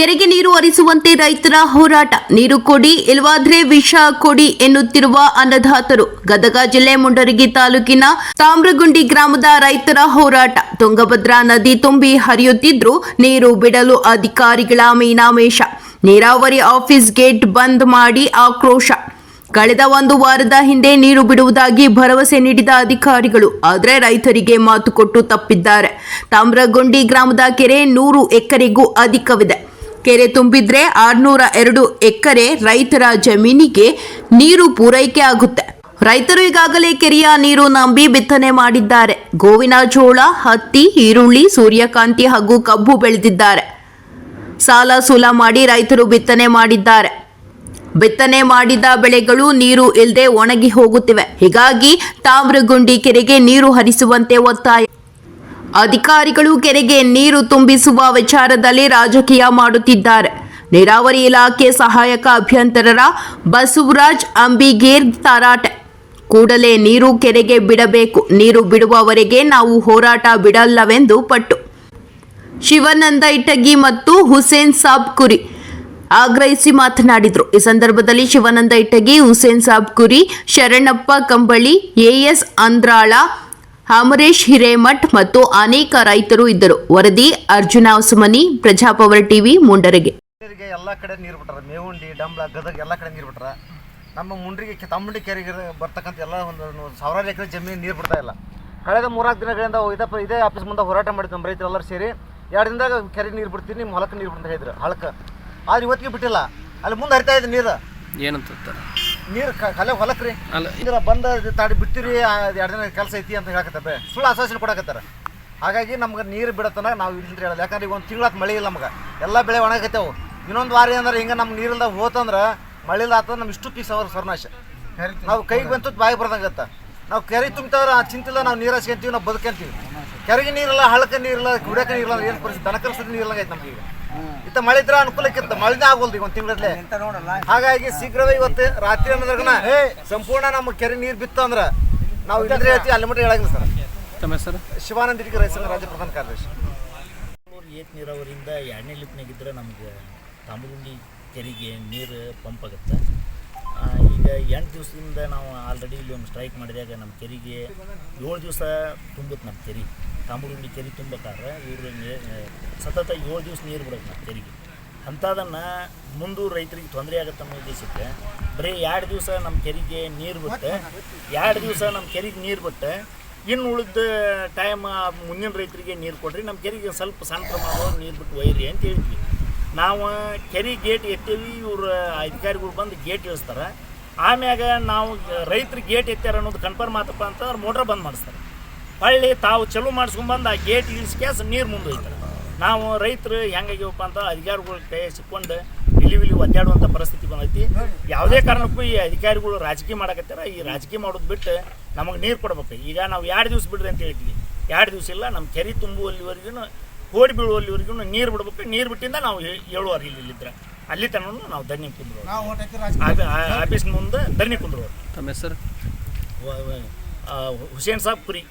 ಕೆರೆಗೆ ನೀರು ಹರಿಸುವಂತೆ ರೈತರ ಹೋರಾಟ. ನೀರು ಕೊಡಿ ಇಲ್ವಾದ್ರೆ ವಿಷ ಕೊಡಿ ಎನ್ನುತ್ತಿರುವ ಅನ್ನದಾತರು. ಗದಗ ಜಿಲ್ಲೆ ಮುಂಡರಗಿ ತಾಲೂಕಿನ ತಾಮ್ರಗುಂಡಿ ಗ್ರಾಮದ ರೈತರ ಹೋರಾಟ. ತುಂಗಭದ್ರಾ ನದಿ ತುಂಬಿ ಹರಿಯುತ್ತಿದ್ರೂ ನೀರು ಬಿಡಲು ಅಧಿಕಾರಿಗಳ ಮೀನಾಮೇಷ. ನೀರಾವರಿ ಆಫೀಸ್ ಗೇಟ್ ಬಂದ್ ಮಾಡಿ ಆಕ್ರೋಶ. ಕಳೆದ ಒಂದು ವಾರದ ಹಿಂದೆ ನೀರು ಬಿಡುವುದಾಗಿ ಭರವಸೆ ನೀಡಿದ ಅಧಿಕಾರಿಗಳು ಆದರೆ ರೈತರಿಗೆ ಮಾತು ಕೊಟ್ಟು ತಪ್ಪಿದ್ದಾರೆ. ತಾಮ್ರಗುಂಡಿ ಗ್ರಾಮದ ಕೆರೆ 100 ಎಕರೆಗೂ ಅಧಿಕವಿದೆ. ಕೆರೆ ತುಂಬಿದ್ರೆ 602 ಎಕರೆ ರೈತರ ಜಮೀನಿಗೆ ನೀರು ಪೂರೈಕೆ ಆಗುತ್ತೆ. ರೈತರು ಈಗಾಗಲೇ ಕೆರೆಯ ನೀರು ನಂಬಿ ಬಿತ್ತನೆ ಮಾಡಿದ್ದಾರೆ. ಗೋವಿನ ಜೋಳ, ಹತ್ತಿ, ಈರುಳ್ಳಿ, ಸೂರ್ಯಕಾಂತಿ ಹಾಗೂ ಕಬ್ಬು ಬೆಳೆದಿದ್ದಾರೆ. ಸಾಲ ಸೂಲ ಮಾಡಿ ರೈತರು ಬಿತ್ತನೆ ಮಾಡಿದ್ದಾರೆ. ಬಿತ್ತನೆ ಮಾಡಿದ ಬೆಳೆಗಳು ನೀರು ಇಲ್ಲದೆ ಒಣಗಿ ಹೋಗುತ್ತಿವೆ. ಹೀಗಾಗಿ ತಾಮ್ರಗುಂಡಿ ಕೆರೆಗೆ ನೀರು ಹರಿಸುವಂತೆ ಒತ್ತಾಯ. ಅಧಿಕಾರಿಗಳು ಕೆರೆಗೆ ನೀರು ತುಂಬಿಸುವ ವಿಚಾರದಲ್ಲಿ ರಾಜಕೀಯ ಮಾಡುತ್ತಿದ್ದಾರೆ. ನೀರಾವರಿ ಇಲಾಖೆ ಸಹಾಯಕ ಅಭಿಯಂತರರ ಬಸವರಾಜ್ ಅಂಬಿಗೇರ್ ತರಾಟೆ. ಕೂಡಲೇ ನೀರು ಕೆರೆಗೆ ಬಿಡಬೇಕು. ನೀರು ಬಿಡುವವರೆಗೆ ನಾವು ಹೋರಾಟ ಬಿಡಲ್ಲವೆಂದು ಪಟ್ಟು. ಶಿವಾನಂದ ಇಟಗಿ ಮತ್ತು ಹುಸೇನ್ ಸಾಬ್ ಕುರಿ ಆಗ್ರಹಿಸಿ ಮಾತನಾಡಿದರು. ಈ ಸಂದರ್ಭದಲ್ಲಿ ಶಿವಾನಂದ ಇಟಗಿ, ಹುಸೇನ್ ಸಾಬ್ ಕುರಿ, ಶರಣಪ್ಪ ಕಂಬಳಿ, ಎಎಸ್ ಅಂದ್ರಾಳ, ಅಮರೇಶ್ ಹಿರೇಮಠ್ ಮತ್ತು ಅನೇಕ ರೈತರು ಇದ್ದರು. ವರದಿ ಅರ್ಜುನ ಹೊಸಮನಿ, ಪ್ರಜಾಪವರ್ ಟಿವಿ, ಮುಂಡರಗಿ. ಎಲ್ಲ ಕಡೆ ನೀರು ಬಿಟ್ಟಾರ. ಮೇವುಂಡಿ, ಡಂಬ್ಳ, ಗದಗ ಎಲ್ಲ ಕಡೆ ನೀರು ಬಿಟ್ಟಾರ. ನಮ್ಮ ಮುಂಡ್ರಿಗೆ ತಮ್ಮಂಡಿ ಕೆರೆಗೆ ಬರ್ತಕ್ಕಂಥ ಎಲ್ಲ ಒಂದು 1000 ಎಕರೆ ಜಮೀನು ನೀರು ಬಿಡ್ತಾ ಇಲ್ಲ. ಕಳೆದ 3-4 ದಿನಗಳಿಂದ ಇದೇ ಆಫೀಸ್ ಮುಂದೆ ಹೋರಾಟ ಮಾಡಿದ್ದು ನಮ್ಮ ರೈತರೆಲ್ಲರೂ ಸೇರಿ 2 ದಿನದಾಗ ಕೆರೆ ನೀರು ಬಿಡ್ತೀವಿ, ನಿಮ್ಮ ಹೊಲಕ್ಕೆ ನೀರು ಬಿಡ್ತಾ ಹೇಳಿದ್ರು ಹಳಕ್ಕೆ. ಆದ್ರೆ ಇವತ್ತಿಗೆ ಬಿಟ್ಟಿಲ್ಲ. ಅಲ್ಲಿ ಮುಂದೆ ಹರಿತಾ ಇದೆ ನೀರು. ಏನಂತ ನೀರು ಕಲೆ ಹೊಲಕ್ಕೆ ರೀ ಇಲ್ಲ ಬಂದ ತಾಡಿ ಬಿಟ್ಟಿರಿ 2 ದಿನ ಕೆಲಸ ಐತಿ ಅಂತ ಹೇಳಕತ್ತಾರೆ. ಸುಳ್ಳು ಆಶ್ವಾಸನೆ ಕೊಡಕತ್ತಾರೆ. ಹಾಗಾಗಿ ನಮ್ಗೆ ನೀರು ಬಿಡತ್ತನ ನಾವು ಇಲ್ಲಿಂದ ಹೇಳಲ್ಲ. ಯಾಕಂದ್ರೆ ಈಗ 1 ತಿಂಗಳಾತ್ ಮಳೆ ಇಲ್ಲ. ನಮ್ಗೆ ಎಲ್ಲ ಬೆಳೆ ಒಣಗತ್ತೇವು. ಇನ್ನೊಂದು ವಾರ ಅಂದ್ರೆ ಹಿಂಗೆ ನಮ್ಮ ನೀರಿಲ್ದ ಹೋತಂದ್ರೆ ಮಳೆ ಇಲ್ಲ ಆತಂದ್ರೆ ನಮ್ಮ ಇಷ್ಟು ಪೀಸ್ ಅವ್ರ ಸರ್ನಾಶ. ನಾವು ಕೈಗೆ ಬಂತು ಬಾಯಿ ಬರ್ದಂಗತ್ತ. ನಾವು ಕೆರೆ ತುಂಬ್ತಂದ್ರೆ ಚಿಂತಿಲ್ಲ, ನಾವು ನೀರು ಹಚ್ಕೊಂತೀವಿ, ನಾವು ಬದುಕಂತೀವಿ. ಕೆರೆಗೆ ನೀರಿಲ್ಲ, ಹಳಕ್ಕೆ ನೀರಿಲ್ಲ, ಕುಡಿಯೋಕೆ ನೀರಿಲ್ಲ, ಏನು ಪರಿಸ್ಥಿತಿ ದನಕಲ್ಸದ ನೀರಿಲ್ಲ ಐತೆ ನಮ್ಗೆ. ಈಗ ಇತ್ತ ಮಳೆ ಇದ್ರೆ ಅನುಕೂಲಕ್ಕಿಂತ ಮಳೆನೇ ಆಗೋಲ್ದು ಈಗ 1 ತಿಂಗಳಲ್ಲೇ. ಹಾಗಾಗಿ ಶೀಘ್ರವೇ ಇವತ್ತು ರಾತ್ರಿ ಅನ್ನೋದ್ರಾಗನ ಸಂಪೂರ್ಣ ನಮ್ಮ ಕೆರೆ ನೀರು ಬಿತ್ತು ಅಂದ್ರೆ ನಾವು ಇಲ್ಲದ್ರೆ ಹೇಳ್ತೀವಿ, ಅಲ್ಲಿ ಮಟ್ಟ ಹೇಳಂಗಿಲ್ಲ ಸರ್. ತಮ್ಮ ಹೆಸರು? ಶಿವಾನಂದ ಇಟಗಿ, ರೈತ ಸಂಘ ರಾಜ್ಯ ಪ್ರಧಾನ ಕಾರ್ಯದರ್ಶಿ. ಏತ್ ನೀರಾವರಿಯಿಂದ 2ನೇ ಲಿಫ್ಟ್ನಾಗಿದ್ದರೆ ನಮಗೆ ತಾಮ್ರಗುಂಡಿ ಕೆರೆಗೆ ನೀರು ಪಂಪ್ ಆಗುತ್ತೆ. ಈಗ 8 ದಿವಸದಿಂದ ನಾವು ಆಲ್ರೆಡಿ ಇಲ್ಲಿ ಒಂದು ಸ್ಟ್ರೈಕ್ ಮಾಡಿದಾಗ ನಮ್ಮ ಕೆರೆಗೆ 7 ದಿವಸ ತುಂಬುತ್ತೆ. ನಮ್ಮ ಕೆರೆ ತಾಮ್ರಗುಂಡಿ ಕೆರೆ ತುಂಬಬೇಕಾದ್ರೆ ಇವರು ಸತತ 7 ದಿವಸ ನೀರು ಬಿಡೋದು ನಮ್ಮ ಕೆರೆಗೆ. ಅಂಥದನ್ನು ಮುಂದೆ ರೈತರಿಗೆ ತೊಂದರೆ ಆಗುತ್ತೆ ಅನ್ನೋ ಉದ್ದೇಶಕ್ಕೆ ಬರೀ 2 ದಿವಸ ನಮ್ಮ ಕೆರೆಗೆ ನೀರು ಬಿಟ್ಟು 2 ದಿವಸ ನಮ್ಮ ಕೆರೆಗೆ ನೀರು ಬಿಟ್ಟು ಇನ್ನು ಉಳಿದ ಟೈಮ್ ಮುಂದಿನ ರೈತರಿಗೆ ನೀರು ಕೊಡ್ರಿ, ನಮ್ಮ ಕೆರೆಗೆ ಸ್ವಲ್ಪ ಸಣ್ಣ ಪ್ರಮಾಣವಾಗಿ ನೀರು ಬಿಟ್ಟು ಒಯ್ಯಿರಿ ಅಂತ ಹೇಳ್ತೀವಿ. ನಾವು ಕೆರೆ ಗೇಟ್ ಎತ್ತೀವಿ, ಇವ್ರ ಅಧಿಕಾರಿಗಳು ಬಂದು ಗೇಟ್ ಇಳಿಸ್ತಾರೆ. ಆಮ್ಯಾಗ ನಾವು ರೈತರು ಗೇಟ್ ಎತ್ತಾರ ಅನ್ನೋದು ಕನ್ಫರ್ಮ್ ಆತಪ್ಪ ಅಂತಂದ್ರೆ ಮೋಟ್ರ್ ಬಂದ್ ಮಾಡಿಸ್ತಾರೆ. ಹೊಳ್ಳಿ ತಾವು ಚಲೋ ಮಾಡಿಸ್ಕೊಂಬಂದು ಆ ಗೇಟ್ ಇಳಿಸ್ಕ್ಯಾಸ ನೀರು ಮುಂದೊಯ್ತಾರೆ. ನಾವು ರೈತರು ಹೆಂಗಾಗ್ಯವಪ್ಪ ಅಂತ ಅಧಿಕಾರಿಗಳ ಕೈ ಸಿಕ್ಕೊಂಡು ಇಲ್ಲಿ ಒದ್ದಾಡುವಂಥ ಪರಿಸ್ಥಿತಿ ಬಂದೈತಿ. ಯಾವುದೇ ಕಾರಣಕ್ಕೂ ಈ ಅಧಿಕಾರಿಗಳು ರಾಜಕೀಯ ಮಾಡಕತ್ತಾರ. ಈ ರಾಜಕೀಯ ಮಾಡೋದು ಬಿಟ್ಟು ನಮಗೆ ನೀರು ಕೊಡ್ಬೇಕು. ಈಗ ನಾವು 2 ದಿವಸ ಬಿಡ್ರಿ ಅಂತ ಹೇಳ್ತೀವಿ. 2 ದಿವಸ ಇಲ್ಲ, ನಮ್ಮ ಕೆರೆ ತುಂಬುವಲ್ಲಿವರೆಗೂ ಕೋಡಿ ಬೀಳುವಲ್ಲಿವರೆಗೂ ನೀರು ಬಿಡ್ಬೇಕು. ನೀರು ಬಿಟ್ಟಿಂದ ನಾವು 7 ಇಲ್ಲಿದ್ರೆ ಅಲ್ಲಿ ತನಕ ನಾವು ಧರಣಿ ಕುಂದ್ರು, ಆಫೀಸ್ ಮುಂದೆ ಧರಣಿ ಕುಂದ್ರು. ತಮ್ಮ ಹೆಸರು? ಹುಸೇನ್ ಸಾಬ್ ಕುರಿ.